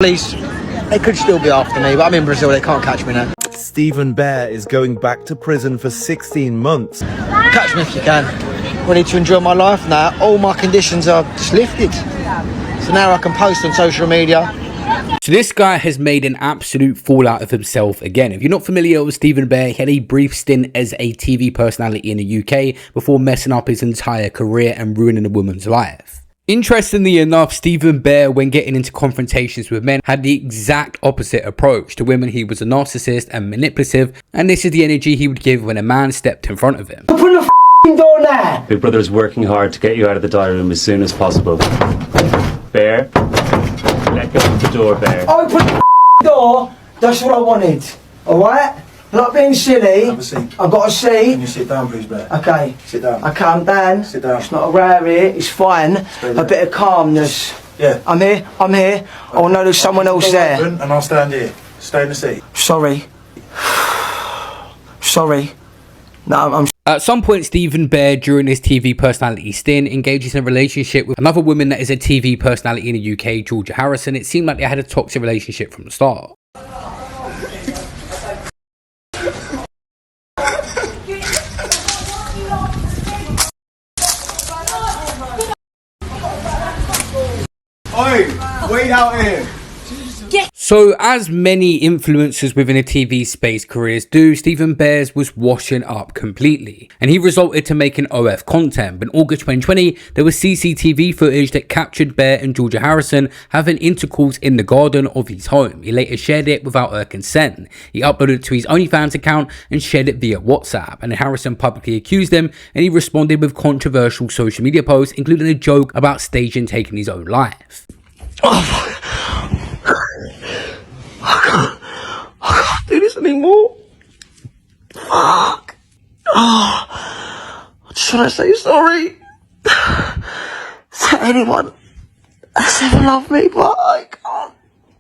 Police, they could still be after me, but I'm in Brazil, they can't catch me now. Stephen Bear is going back to prison for 16 months. Catch me if you can. Ready to enjoy my life now. All my conditions are just lifted. So now I can post on social media. So this guy has made an absolute fool out of himself again. If you're not familiar with Stephen Bear, he had a brief stint as a TV personality in the UK before messing up his entire career and ruining a woman's life. Interestingly enough, Stephen Bear, when getting into confrontations with men, had the exact opposite approach. To women, he was a narcissist and manipulative, and this is the energy he would give when a man stepped in front of him. Open the f***ing door now! Big Brother's working hard to get you out of the diary room as soon as possible. Bear, let go of the door, Bear. Open the f***ing door, that's what I wanted. Alright? Not being silly. Have a seat. I've got a seat. Can you sit down, please, Bear? Okay. Sit down. I calm down. Sit down. It's not a row here, it's fine. A bit of calmness. Yeah. I'm here. I'll know there's someone else there. Open and I'll stand here. Stay in the seat. Sorry. Sorry. No, I'm At some point, Stephen Bear, during his TV personality stint, engages in a relationship with another woman that is a TV personality in the UK, Georgia Harrison. It seemed like they had a toxic relationship from the start. Oi, wait out here. So, as many influencers within the TV space careers do, Stephen Bear's was washing up completely, and he resulted to making OF content. But in August 2020, there was CCTV footage that captured Bear and Georgia Harrison having intercourse in the garden of his home. He later shared it without her consent. He uploaded it to his OnlyFans account and shared it via WhatsApp, and Harrison publicly accused him, and he responded with controversial social media posts, including a joke about staging taking his own life. I can't do this anymore. Fuck. I just want to say sorry to anyone that's ever loved me, but I can't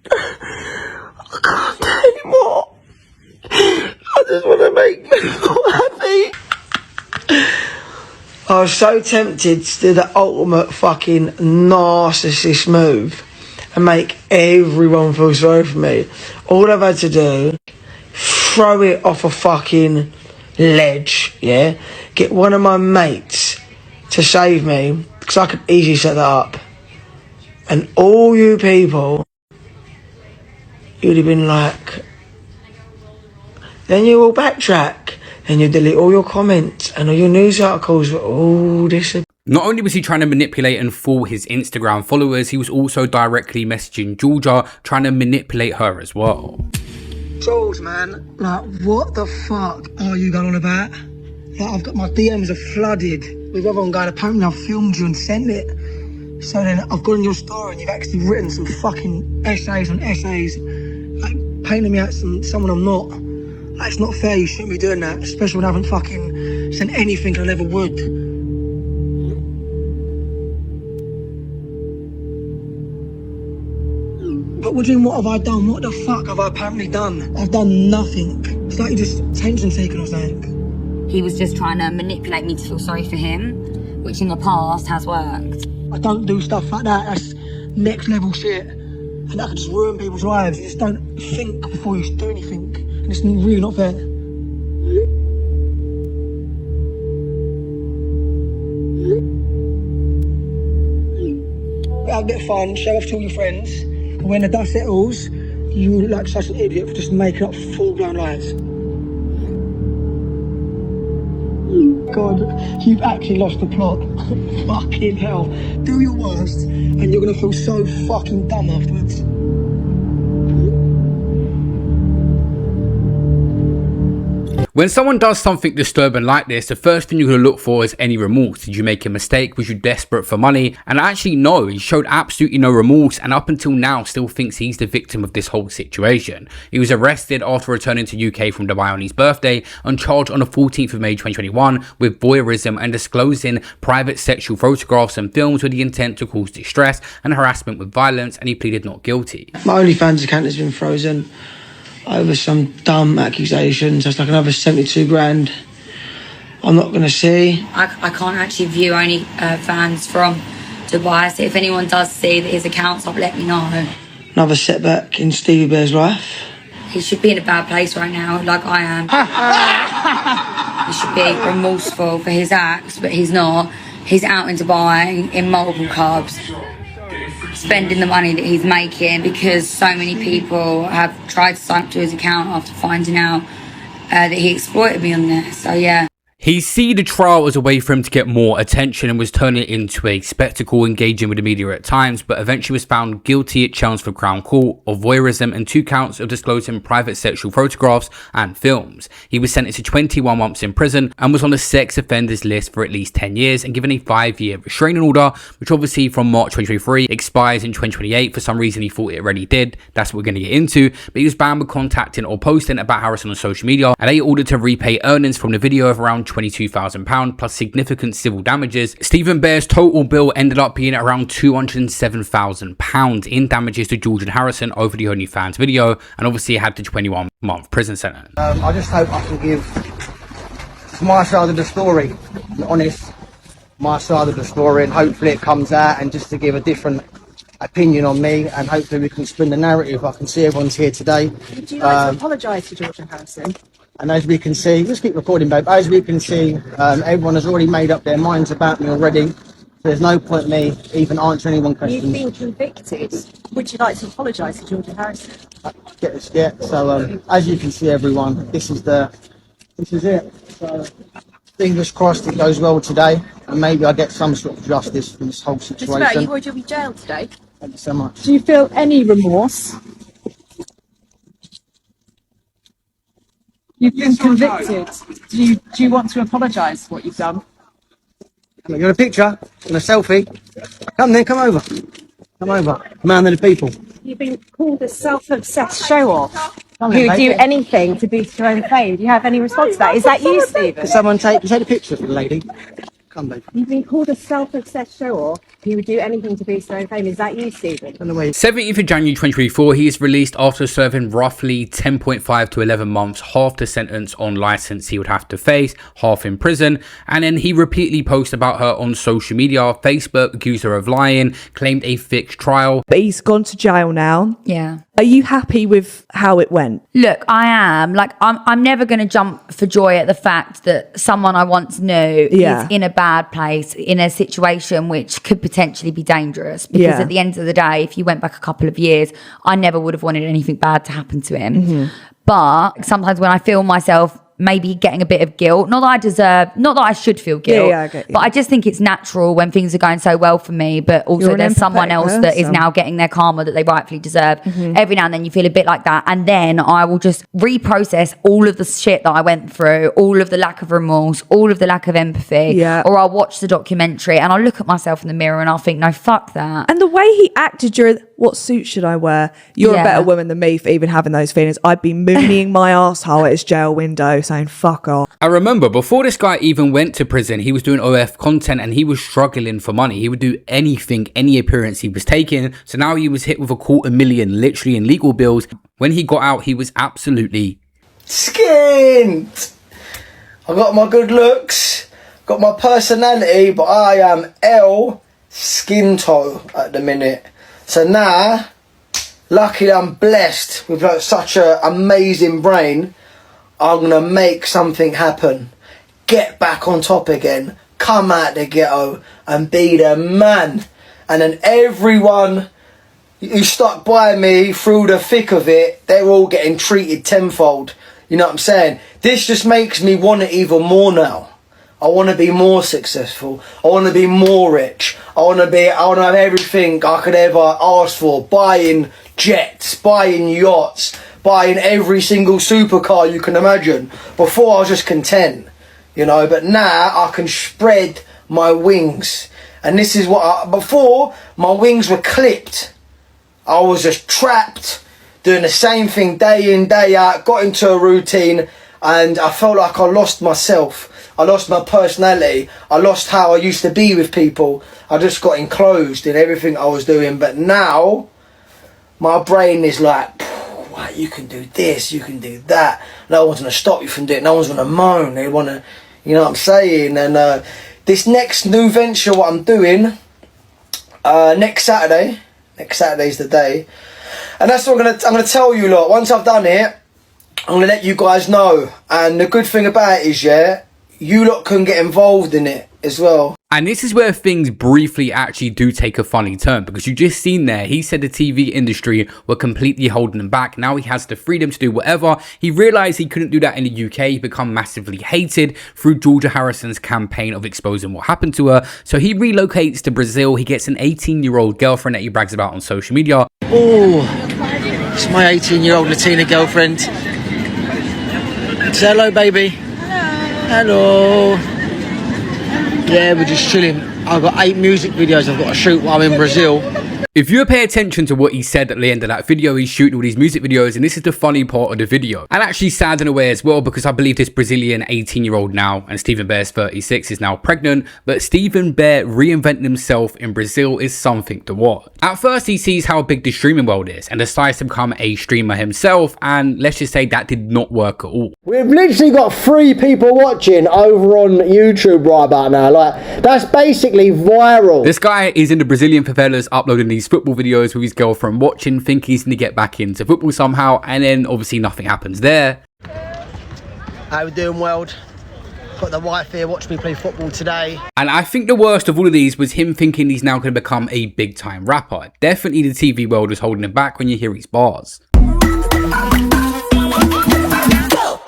do it anymore. I just want to make people happy. I was so tempted to do the ultimate fucking narcissist move and make everyone feel sorry for me. All I've had to do, throw it off a fucking ledge, yeah? Get one of my mates to save me, because I could easily set that up. And all you people, you'd have been like, then you will backtrack and you delete all your comments and all your news articles for all this. Not only was he trying to manipulate and fool his Instagram followers, he was also directly messaging Georgia, trying to manipulate her as well. Jules, man, like, what the fuck are you going on about? Like, I've got my DMs are flooded with everyone going, apparently I've filmed you and sent it. So then I've gone on your story and you've actually written some fucking essays on essays, like painting me out someone I'm not. Like, it's not fair, you shouldn't be doing that, especially when I haven't fucking sent anything I never would. But what have I done? What the fuck have I apparently done? I've done nothing. It's like you're just attention taken or something. He was just trying to manipulate me to feel sorry for him, which in the past has worked. I don't do stuff like that. That's next level shit. And that could just ruin people's lives. You just don't think before you do anything. And it's really not fair. Have a bit of fun, show off to all your friends. When the dust settles, you look like such an idiot for just making up full-blown lies. God, you've actually lost the plot. Fucking hell. Do your worst, and you're gonna feel so fucking dumb afterwards. When someone does something disturbing like this, the first thing you're going to look for is any remorse. Did you make a mistake? Was you desperate for money? And actually, no, he showed absolutely no remorse, and up until now still thinks he's the victim of this whole situation. He was arrested after returning to UK from Dubai on his birthday and charged on the 14th of May 2021 with voyeurism and disclosing private sexual photographs and films with the intent to cause distress and harassment with violence, and he pleaded not guilty. My OnlyFans account has been frozen over some dumb accusations. That's like another 72 grand I'm not going to see. I can't actually view OnlyFans from Dubai, so if anyone does see his accounts up, let me know. Another setback in Stevie Bear's life. He should be in a bad place right now, like I am. He should be remorseful for his acts, but he's not. He's out in Dubai in multiple clubs, spending the money that he's making because so many people have tried to sign up to his account after finding out that he exploited me on there. So yeah. He see the trial as a way for him to get more attention and was turning it into a spectacle, engaging with the media at times, but eventually was found guilty at Chelmsford Crown Court of voyeurism and 2 counts of disclosing private sexual photographs and films. He was sentenced to 21 months in prison and was on the sex offenders list for at least 10 years and given a 5-year restraining order, which obviously from March 2023 expires in 2028. For some reason he thought it already did. That's what we're going to get into. But he was banned with contacting or posting about Harrison on social media, and they ordered to repay earnings from the video of around £22,000 plus significant civil damages. Stephen Bear's total bill ended up being around £207,000 in damages to George and Harrison over the OnlyFans video, and obviously it had the 21-month prison sentence. I just hope I can give my side of the story, honest, my side of the story, and hopefully it comes out, and just to give a different opinion on me, and hopefully we can spin the narrative. I can see everyone's here today. Would you like to apologise to George and Harrison? And as we can see, just keep recording, babe. As we can see, everyone has already made up their minds about me already. So there's no point in me even answering anyone's questions. You've been convicted. Would you like to apologise to George and Harrison? So as you can see, everyone, this is it. So fingers crossed it goes well today, and maybe I get some sort of justice from this whole situation. Just about, you will be jailed today. Thank you so much. Do you feel any remorse? You've been convicted. Do you want to apologise for what you've done? You got a picture and a selfie? Come then, come over. Come over. Man of the people. You've been called a self-obsessed show-off Come who then, would do baby. anything to boost your own fame. Do you have any response to that? Is that you, Stephen? Can someone take a picture for the lady? Come, babe. You've been called a self-obsessed show-off who would do anything to boost their own fame. Is that you, Stephen? 17th of January 2024, he is released after serving roughly 10.5 to 11 months, half the sentence on licence he would have to face, half in prison. And then he repeatedly posted about her on social media. Facebook accused her of lying, claimed a fixed trial. But he's gone to jail now. Yeah. Are you happy with how it went? Look, I am. Like, I'm never going to jump for joy at the fact that someone I once knew is in a bad place, in a situation which could potentially be dangerous. Because at the end of the day, if you went back a couple of years, I never would have wanted anything bad to happen to him. But sometimes when I feel myself maybe getting a bit of guilt, not that I should feel guilt, I get you. but I just think it's natural when things are going so well for me, but also there's someone else that is now getting their karma that they rightfully deserve. Every now and then you feel a bit like that, and then I will just reprocess all of the shit that I went through, all of the lack of remorse, all of the lack of empathy, or I'll watch the documentary and I'll look at myself in the mirror and I'll think, no, fuck that. And the way he acted during, what suit should I wear? You're a better woman than me for even having those feelings. I'd be mooneying my asshole at his jail window saying fuck off. I remember before this guy even went to prison, he was doing OF content and he was struggling for money. He would do anything, any appearance he was taking. So now he was hit with $250,000 literally in legal bills. When he got out, he was absolutely skint. I got my good looks, got my personality, but I am skin-toe at the minute. So now, luckily I'm blessed with such an amazing brain. I'm going to make something happen. Get back on top again. Come out the ghetto and be the man. And then everyone who stuck by me through the thick of it, they're all getting treated tenfold. You know what I'm saying? This just makes me want it even more now. I want to be more successful. I want to be more rich. I want to have everything I could ever ask for. Buying jets, buying yachts, buying every single supercar you can imagine. Before I was just content, you know, but now I can spread my wings. And this is what before my wings were clipped. I was just trapped, doing the same thing day in, day out, got into a routine, and I felt like I lost myself. I lost my personality. I lost how I used to be with people. I just got enclosed in everything I was doing. But now, my brain is like, wow, you can do this, you can do that. No one's going to stop you from doing it. No one's going to moan. They want to, you know what I'm saying? And this next new venture, what I'm doing, next Saturday's the day. And that's what I'm gonna tell you lot. Once I've done it, I'm gonna let you guys know. And the good thing about it is, yeah, you lot can get involved in it as well. And this is where things briefly actually do take a funny turn, because you just seen there, he said the TV industry were completely holding him back. Now he has the freedom to do whatever. He realized he couldn't do that in the UK. He become massively hated through Georgia Harrison's campaign of exposing what happened to her. So he relocates to Brazil. He gets an 18-year-old girlfriend that he brags about on social media. Oh, it's my 18-year-old Latina girlfriend. Say hello, baby. Hello. Yeah, we're just chilling. I've got 8 music videos I've got to shoot while I'm in Brazil. If you pay attention to what he said at the end of that video, he's shooting all these music videos, and this is the funny part of the video. And actually sad in a way as well, because I believe this Brazilian 18-year-old now, and Stephen Bear's 36, is now pregnant, but Stephen Bear reinventing himself in Brazil is something to watch. At first, he sees how big the streaming world is, and decides to become a streamer himself, and let's just say that did not work at all. We've literally got 3 people watching over on YouTube right about now. Like, that's basically viral. This guy is in the Brazilian favelas uploading these football videos with his girlfriend watching, thinking he's going to get back into football somehow, and then obviously nothing happens there. How we doing, world? Got the wife here, watch me play football today. And I think the worst of all of these was him thinking he's now going to become a big time rapper. Definitely the TV world is holding him back when you hear his bars.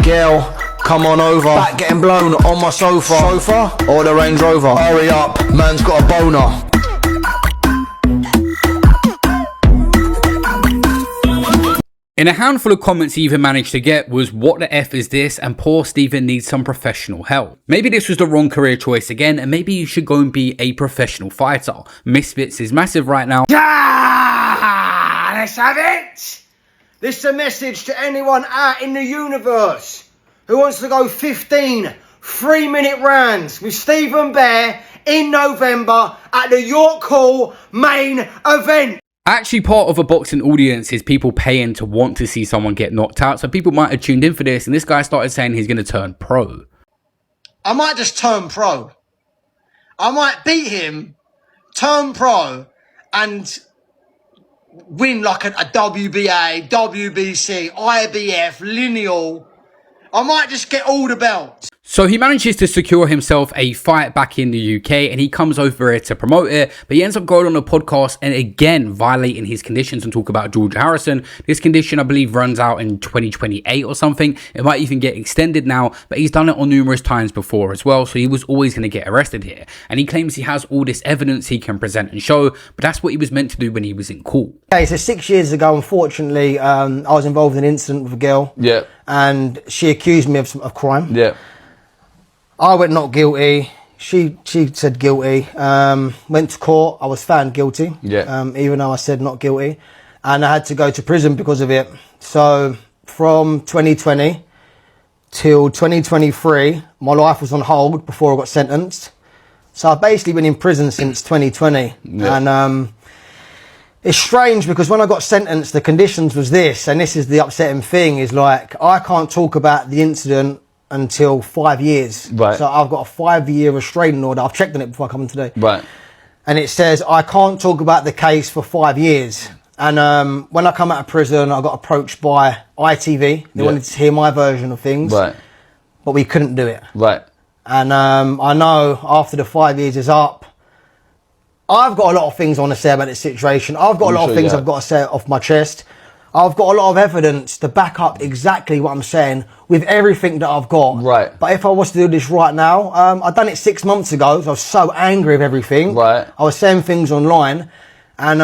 Girl, come on over. Back getting blown on my sofa. Or the Range Rover. Hurry up, man's got a boner. In a handful of comments he even managed to get was, "What the F is this?" and "Poor Stephen needs some professional help." Maybe this was the wrong career choice again, and maybe you should go and be a professional fighter. Misfits is massive right now. Ah, let's have it. This is a message to anyone out in the universe who wants to go 15 3-minute rounds with Stephen Bear in November at the York Hall main event. Actually, part of a boxing audience is people paying to want to see someone get knocked out. So people might have tuned in for this, and this guy started saying he's going to turn pro. I might just turn pro. I might beat him, turn pro, and win like a WBA, WBC, IBF, lineal. I might just get all the belts. So he manages to secure himself a fight back in the UK, and he comes over here to promote it, but he ends up going on a podcast and again violating his conditions and talk about Georgia Harrison. This condition, I believe, runs out in 2028 or something. It might even get extended now, but he's done it on numerous times before as well, so he was always going to get arrested here. And he claims he has all this evidence he can present and show, but that's what he was meant to do when he was in court. Okay, so 6 years ago, unfortunately, I was involved in an incident with a girl. Yeah. And she accused me of crime. Yeah. I went not guilty. She said guilty. Went to court. I was found guilty. Yeah. Even though I said not guilty, and I had to go to prison because of it. So from 2020 till 2023, my life was on hold before I got sentenced. So I've basically been in prison since 2020. Yeah. And it's strange because when I got sentenced, the conditions was this, and this is the upsetting thing, is like I can't talk about the incident until 5 years. Right. So I've got a 5-year restraining order. I've checked on it before I come in today. Right. And it says I can't talk about the case for 5 years. And when I come out of prison, I got approached by ITV. They wanted to hear my version of things. Right. But we couldn't do it. Right. And I know after the 5 years is up, I've got a lot of things I want to say about this situation. I've got a lot of things I've got to say off my chest. I've got a lot of evidence to back up exactly what I'm saying with everything that I've got. Right. But if I was to do this right now, I'd done it 6 months ago. So I was so angry with everything. Right. I was saying things online, and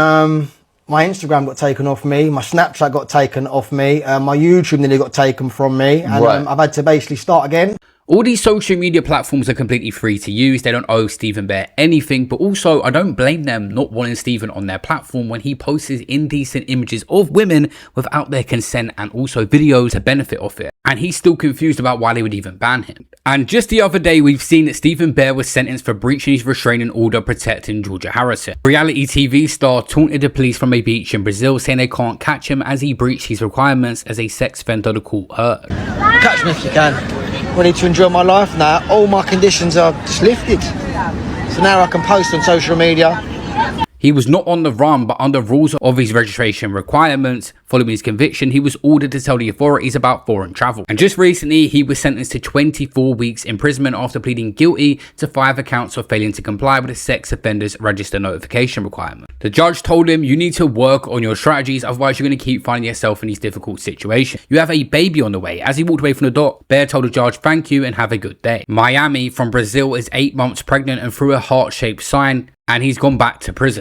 my Instagram got taken off me. My Snapchat got taken off me. My YouTube nearly got taken from me, and I've had to basically start again. All these social media platforms are completely free to use. They don't owe Stephen Bear anything, but also I don't blame them not wanting Stephen on their platform when he posts indecent images of women without their consent and also videos to benefit off it. And he's still confused about why they would even ban him. And just the other day, we've seen that Stephen Bear was sentenced for breaching his restraining order protecting Georgia Harrison. Reality TV star taunted the police from a beach in Brazil, saying they can't catch him as he breached his requirements as a sex offender, the court heard. Catch me if you can. I need to enjoy my life now. All my conditions are just lifted. So now I can post on social media. He was not on the run, but under rules of his registration requirements, following his conviction, he was ordered to tell the authorities about foreign travel. And just recently, he was sentenced to 24 weeks imprisonment after pleading guilty to 5 accounts of failing to comply with a sex offenders register notification requirement. The judge told him, you need to work on your strategies, otherwise you're going to keep finding yourself in these difficult situations. You have a baby on the way. As he walked away from the dock, Bear told the judge, thank you and have a good day. Miami from Brazil is 8 months pregnant and threw a heart-shaped sign, and he's gone back to prison.